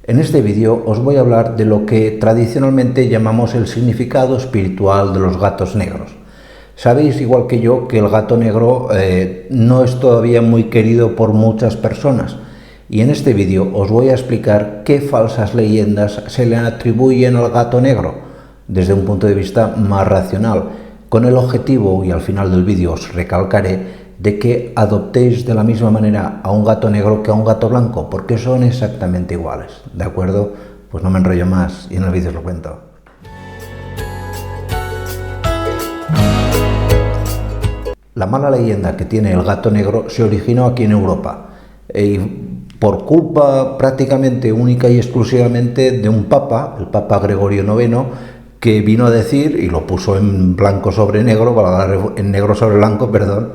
En este vídeo os voy a hablar de lo que tradicionalmente llamamos el significado espiritual de los gatos negros. Sabéis, igual que yo, que el gato negro no es todavía muy querido por muchas personas, y en este vídeo os voy a explicar qué falsas leyendas se le atribuyen al gato negro desde un punto de vista más racional, con el objetivo, y al final del vídeo os recalcaré, de que adoptéis de la misma manera a un gato negro que a un gato blanco, porque son exactamente iguales, ¿de acuerdo? Pues no me enrollo más y en el vídeo os lo cuento. La mala leyenda que tiene el gato negro se originó aquí en Europa, y por culpa prácticamente única y exclusivamente de un papa, el Papa Gregorio IX, que vino a decir, y lo puso en blanco sobre negro, en negro sobre blanco, perdón,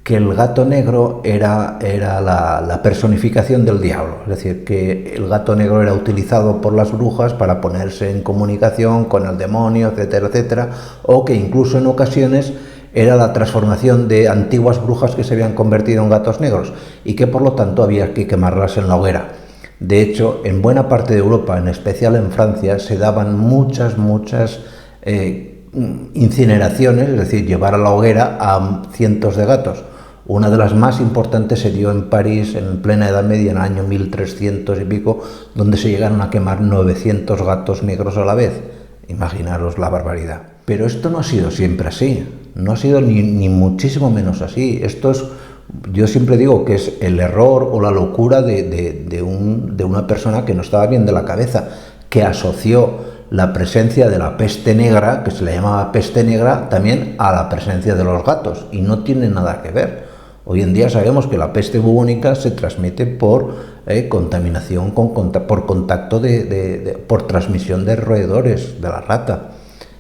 que el gato negro era la personificación del diablo, es decir, que el gato negro era utilizado por las brujas para ponerse en comunicación con el demonio, etcétera, etcétera, o que incluso en ocasiones era la transformación de antiguas brujas que se habían convertido en gatos negros y que por lo tanto había que quemarlas en la hoguera. De hecho, en buena parte de Europa, en especial en Francia, se daban muchas incineraciones, es decir, llevar a la hoguera a cientos de gatos. Una de las más importantes se dio en París en plena Edad Media, en el año 1300 y pico, donde se llegaron a quemar 900 gatos negros a la vez. Imaginaros la barbaridad. Pero esto no ha sido siempre así, no ha sido ni muchísimo menos así. Esto es, yo siempre digo que es el error o la locura de una persona que no estaba bien de la cabeza, que asoció la presencia de la peste negra, que se le llamaba peste negra, también a la presencia de los gatos, y no tiene nada que ver. Hoy en día sabemos que la peste bubónica se transmite por contaminación, por contacto, por transmisión de roedores, de la rata.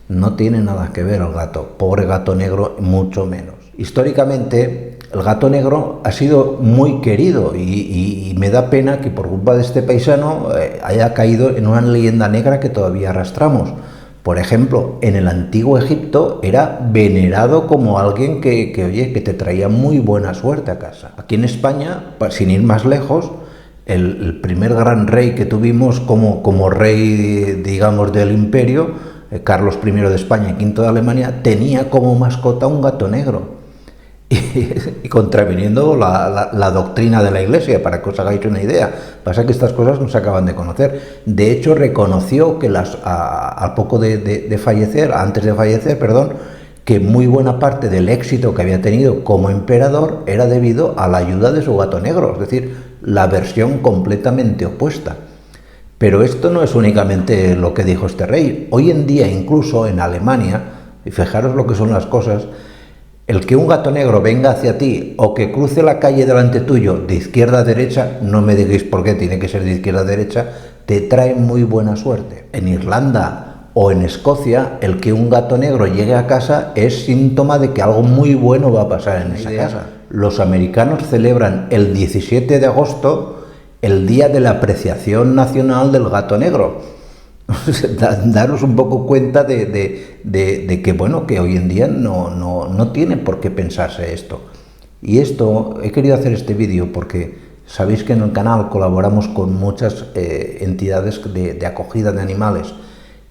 No tiene nada que ver el gato, pobre gato negro, mucho menos. Históricamente, el gato negro ha sido muy querido y me da pena que por culpa de este paisano haya caído en una leyenda negra que todavía arrastramos. Por ejemplo, en el antiguo Egipto era venerado como alguien que te traía muy buena suerte a casa. Aquí en España, sin ir más lejos, el primer gran rey que tuvimos como rey, digamos, del imperio, Carlos I de España y V de Alemania, tenía como mascota un gato negro. Y contraviniendo la doctrina de la Iglesia, para que os hagáis una idea. Pasa que estas cosas no se acaban de conocer. De hecho, reconoció que al poco de fallecer, antes de fallecer, perdón, que muy buena parte del éxito que había tenido como emperador era debido a la ayuda de su gato negro, es decir, la versión completamente opuesta. Pero esto no es únicamente lo que dijo este rey. Hoy en día, incluso en Alemania, y fijaros lo que son las cosas, el que un gato negro venga hacia ti o que cruce la calle delante tuyo de izquierda a derecha, no me digáis por qué tiene que ser de izquierda a derecha, te trae muy buena suerte. En Irlanda o en Escocia, el que un gato negro llegue a casa es síntoma de que algo muy bueno va a pasar en esa casa. Los americanos celebran el 17 de agosto el Día de la Apreciación Nacional del Gato Negro. Daros un poco cuenta de que, bueno, que hoy en día no tiene por qué pensarse esto. Y esto, he querido hacer este vídeo porque sabéis que en el canal colaboramos con muchas entidades de acogida de animales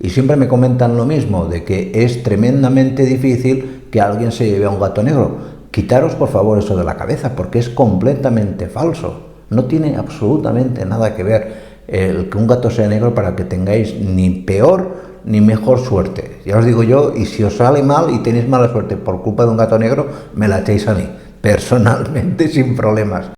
y siempre me comentan lo mismo, de que es tremendamente difícil que alguien se lleve a un gato negro. Quitaros por favor eso de la cabeza, porque es completamente falso, no tiene absolutamente nada que ver el que un gato sea negro para que tengáis ni peor ni mejor suerte. Ya os digo yo, y si os sale mal y tenéis mala suerte por culpa de un gato negro, me la echéis a mí, personalmente, sin problemas.